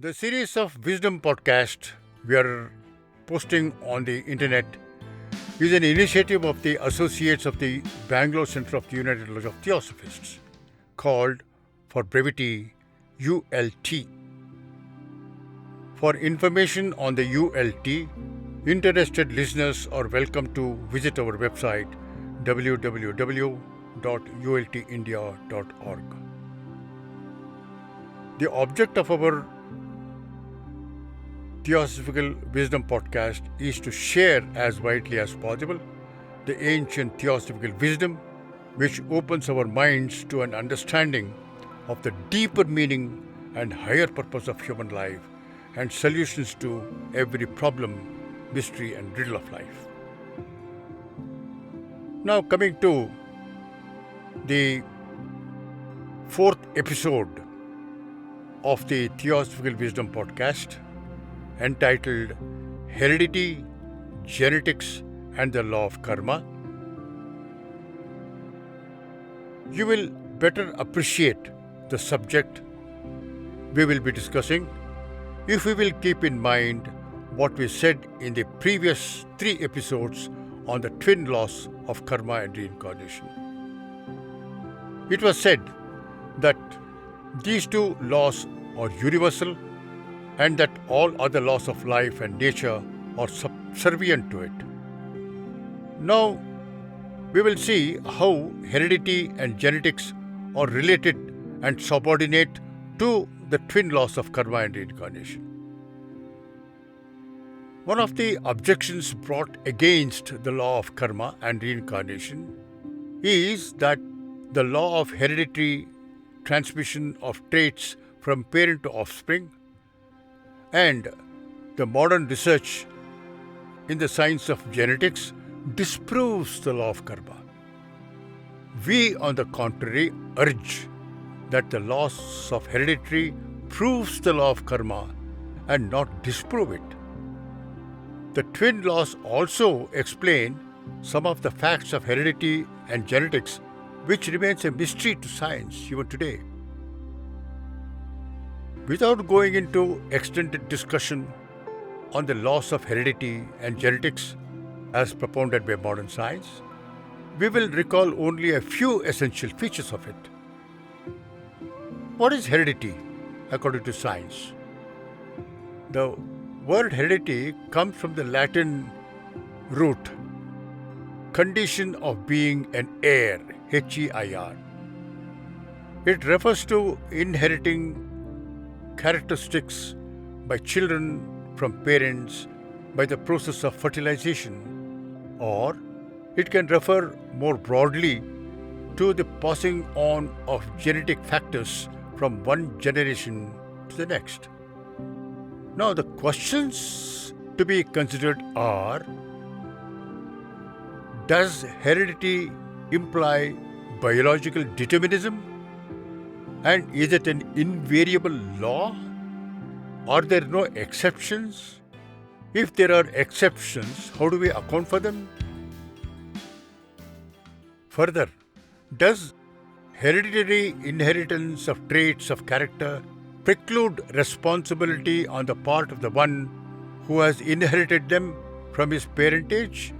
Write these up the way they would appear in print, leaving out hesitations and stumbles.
The series of Wisdom Podcast we are posting on the internet is an initiative of the Associates of the Bangalore Center of the United Lodge of Theosophists, called, for brevity, ULT. For information on the ULT, interested listeners are welcome to visit our website www.ultindia.org. The object of our Theosophical Wisdom Podcast is to share as widely as possible the ancient theosophical wisdom which opens our minds to an understanding of the deeper meaning and higher purpose of human life and solutions to every problem, mystery and riddle of life. Now coming to the fourth episode of the Theosophical Wisdom Podcast, entitled Heredity, Genetics and the Law of Karma, you will better appreciate the subject we will be discussing if we will keep in mind what we said in the previous 3 episodes on the twin laws of karma and reincarnation. It was said that these 2 laws are universal and that all other laws of life and nature are subservient to it. Now, we will see how heredity and genetics are related and subordinate to the twin laws of karma and reincarnation. One of the objections brought against the law of karma and reincarnation is that the law of hereditary transmission of traits from parent to offspring and the modern research in the science of genetics disproves the law of karma. We, on the contrary, urge that the laws of hereditary proves the law of karma and not disprove it. The twin laws also explain some of the facts of heredity and genetics which remains a mystery to science even today. Without going into extended discussion on the laws of heredity and genetics as propounded by modern science, we will recall only a few essential features of it. What is heredity according to science? The word heredity comes from the Latin root condition of being an heir, H-E-I-R. It refers to inheriting characteristics by children from parents by the process of fertilization, or it can refer more broadly to the passing on of genetic factors from one generation to the next. Now, the questions to be considered are: does heredity imply biological determinism? And is it an invariable law? Are there no exceptions? If there are exceptions, how do we account for them? Further, does hereditary inheritance of traits of character preclude responsibility on the part of the one who has inherited them from his parentage?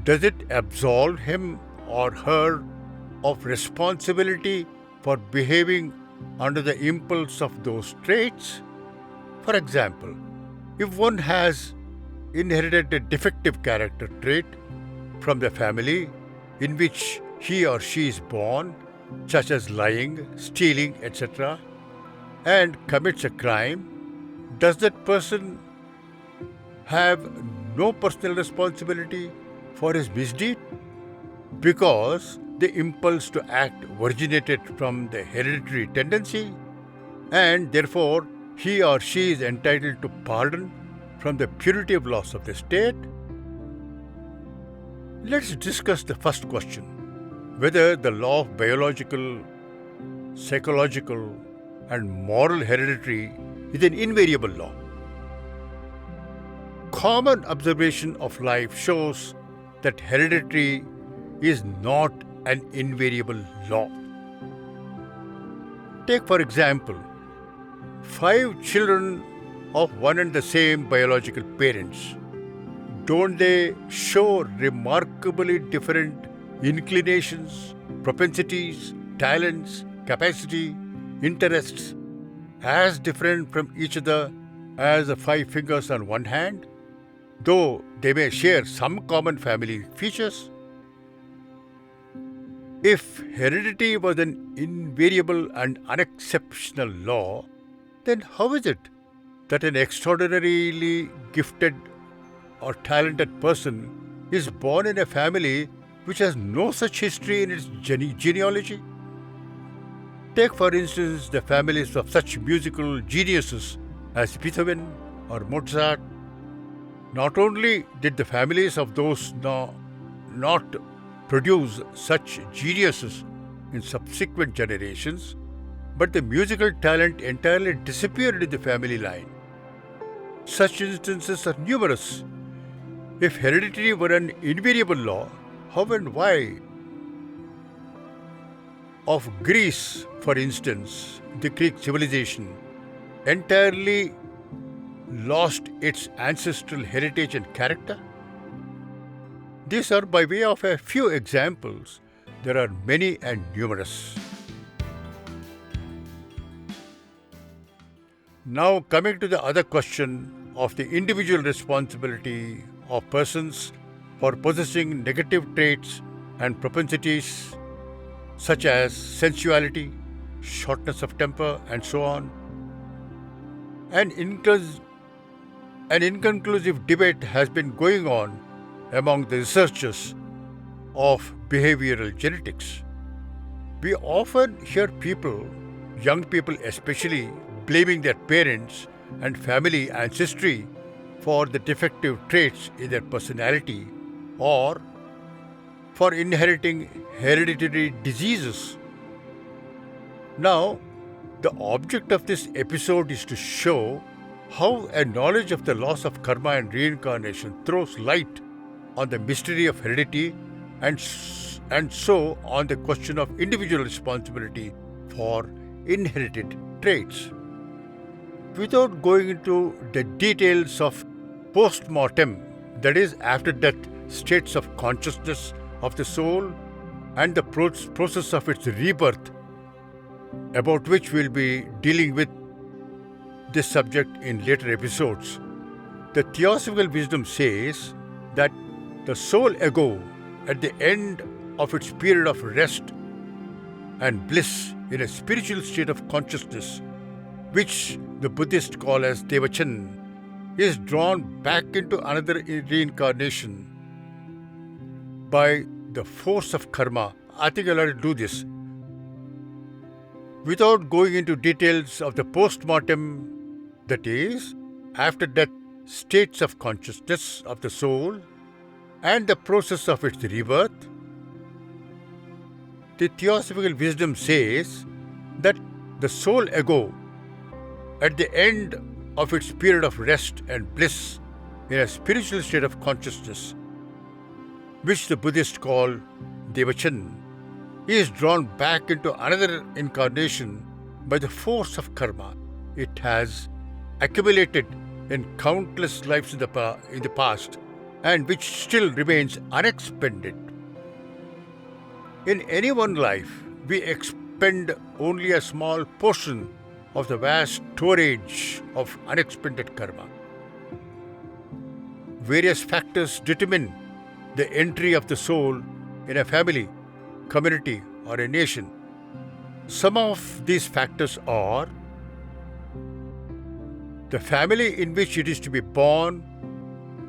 Does it absolve him or her of responsibility for behaving under the impulse of those traits? For example, if one has inherited a defective character trait from the family in which he or she is born, such as lying, stealing, etc., and commits a crime, does that person have no personal responsibility for his misdeed? Because the impulse to act originated from the hereditary tendency, and therefore he or she is entitled to pardon from the punitive laws of the state. Let's discuss the first question, whether the law of biological, psychological, and moral hereditary is an invariable law. Common observation of life shows that hereditary is not an invariable law. Take, for example, 5 children of one and the same biological parents, don't they show remarkably different inclinations, propensities, talents, capacity, interests, as different from each other as the 5 fingers on one hand, though they may share some common family features? If heredity was an invariable and unexceptional law, then how is it that an extraordinarily gifted or talented person is born in a family which has no such history in its genealogy? Take, for instance, the families of such musical geniuses as Beethoven or Mozart. Not only did the families of those not produce such geniuses in subsequent generations, but the musical talent entirely disappeared in the family line. Such instances are numerous. If heredity were an invariable law, how and why? Of Greece, for instance, the Greek civilization entirely lost its ancestral heritage and character? These are by way of a few examples. There are many and numerous. Now, coming to the other question of the individual responsibility of persons for possessing negative traits and propensities such as sensuality, shortness of temper, and so on. An inconclusive debate has been going on among the researchers of behavioral genetics. We often hear people, young people especially, blaming their parents and family ancestry for the defective traits in their personality or for inheriting hereditary diseases. Now, the object of this episode is to show how a knowledge of the laws of karma and reincarnation throws light on the mystery of heredity and so on the question of individual responsibility for inherited traits. Without going into the details of post-mortem, that is after death, states of consciousness of the soul and the process of its rebirth, about which we'll be dealing with this subject in later episodes, the Theosophical Wisdom says that the soul ego, at the end of its period of rest and bliss in a spiritual state of consciousness, which the Buddhists call as devachan, is drawn back into another reincarnation by the force of karma. I think I'll have to do this. Without going into details of the post-mortem, that is, after death, states of consciousness of the soul and the process of its rebirth, the Theosophical Wisdom says that the soul ego, at the end of its period of rest and bliss in a spiritual state of consciousness, which the Buddhists call devachan, is drawn back into another incarnation by the force of karma it has accumulated in countless lives in the past and which still remains unexpended. In any one life, we expend only a small portion of the vast storage of unexpended karma. Various factors determine the entry of the soul in a family, community, or a nation. Some of these factors are the family in which it is to be born,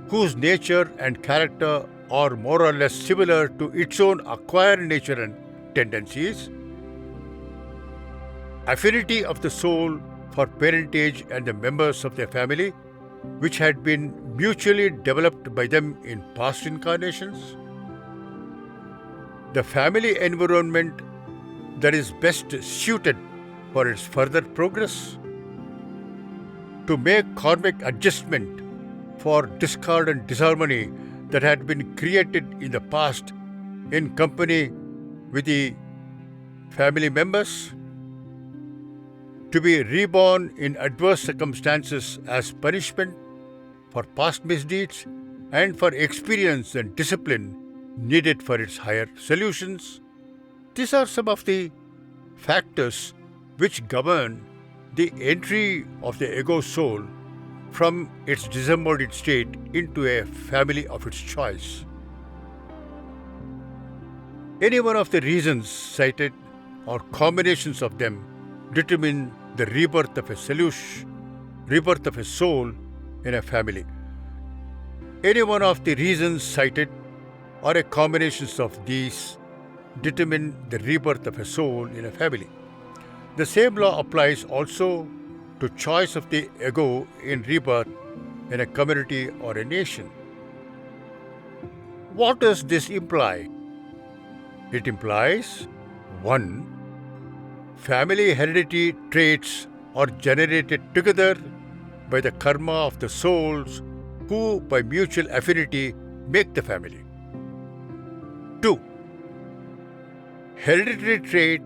whose nature and character are more or less similar to its own acquired nature and tendencies, affinity of the soul for parentage and the members of their family, which had been mutually developed by them in past incarnations, the family environment that is best suited for its further progress, to make karmic adjustment for discord and disharmony that had been created in the past in company with the family members, to be reborn in adverse circumstances as punishment for past misdeeds and for experience and discipline needed for its higher solutions. These are some of the factors which govern the entry of the ego soul from its disembodied state into a family of its choice. Any one of the reasons cited or combinations of them determine the rebirth of a soul in a family. Any one of the reasons cited or a combinations of these determine the rebirth of a soul in a family. The same law applies also to choice of the ego in rebirth in a community or a nation. What does this imply? It implies 1. Family heredity traits are generated together by the karma of the souls who, by mutual affinity, make the family. 2. Hereditary trait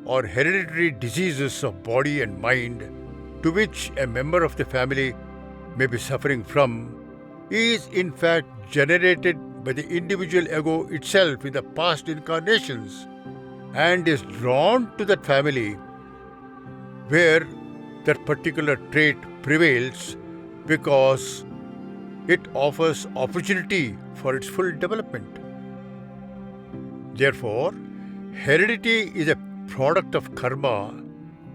or hereditary diseases of body and mind to which a member of the family may be suffering from is in fact generated by the individual ego itself in the past incarnations and is drawn to that family where that particular trait prevails because it offers opportunity for its full development. Therefore, heredity is a product of karma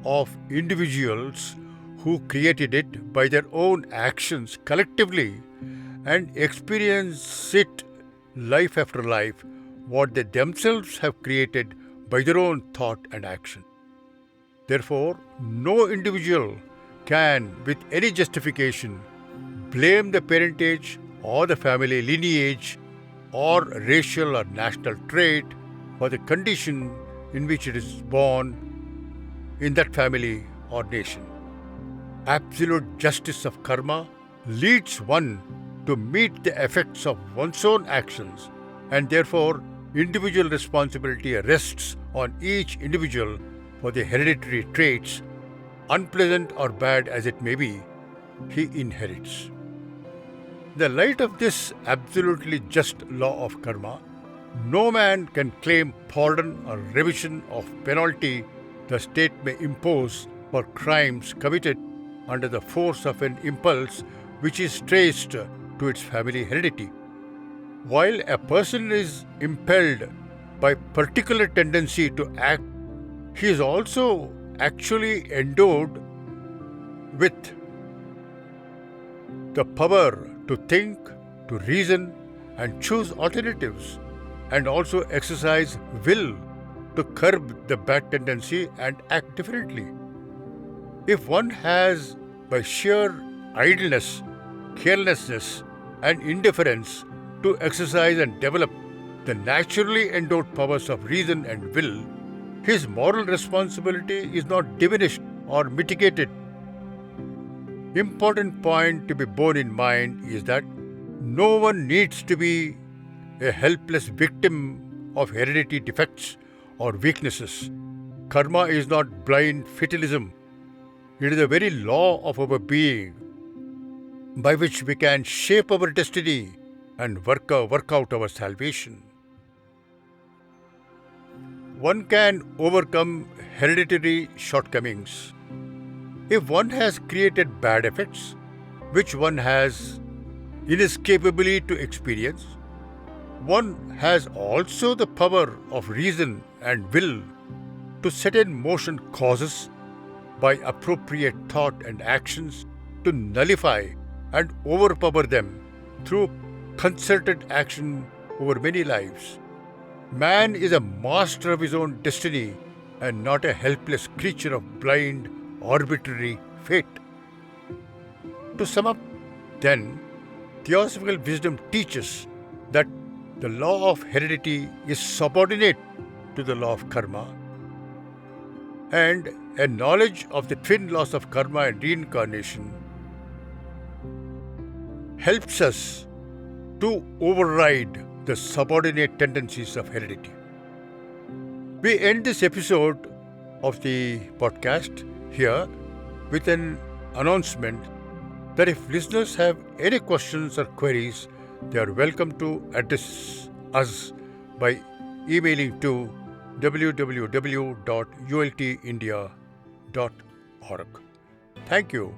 of individuals who created it by their own actions collectively and experience it life after life, what they themselves have created by their own thought and action. Therefore, no individual can, with any justification, blame the parentage or the family lineage or racial or national trait for the condition in which it is born in that family or nation. Absolute justice of karma leads one to meet the effects of one's own actions, and therefore individual responsibility rests on each individual for the hereditary traits, unpleasant or bad as it may be, he inherits. In the light of this absolutely just law of karma, no man can claim pardon or remission of penalty the state may impose for crimes committed under the force of an impulse which is traced to its family heredity. While a person is impelled by particular tendency to act, he is also actually endowed with the power to think, to reason, and choose alternatives, and also exercise will to curb the bad tendency and act differently. If one has, by sheer idleness, carelessness, and indifference, to exercise and develop the naturally endowed powers of reason and will, his moral responsibility is not diminished or mitigated. Important point to be borne in mind is that no one needs to be a helpless victim of hereditary defects or weaknesses. Karma is not blind fatalism. It is the very law of our being by which we can shape our destiny and work out our salvation. One can overcome hereditary shortcomings if one has created bad effects, which one has inescapably to experience. One has also the power of reason and will to set in motion causes by appropriate thought and actions to nullify and overpower them through concerted action over many lives. Man is a master of his own destiny and not a helpless creature of blind, arbitrary fate. To sum up, then, Theosophical wisdom teaches that the law of heredity is subordinate to the law of karma, and a knowledge of the twin laws of karma and reincarnation helps us to override the subordinate tendencies of heredity. We end this episode of the podcast here with an announcement that if listeners have any questions or queries, they are welcome to address us by emailing to www.ultindia.org. Thank you.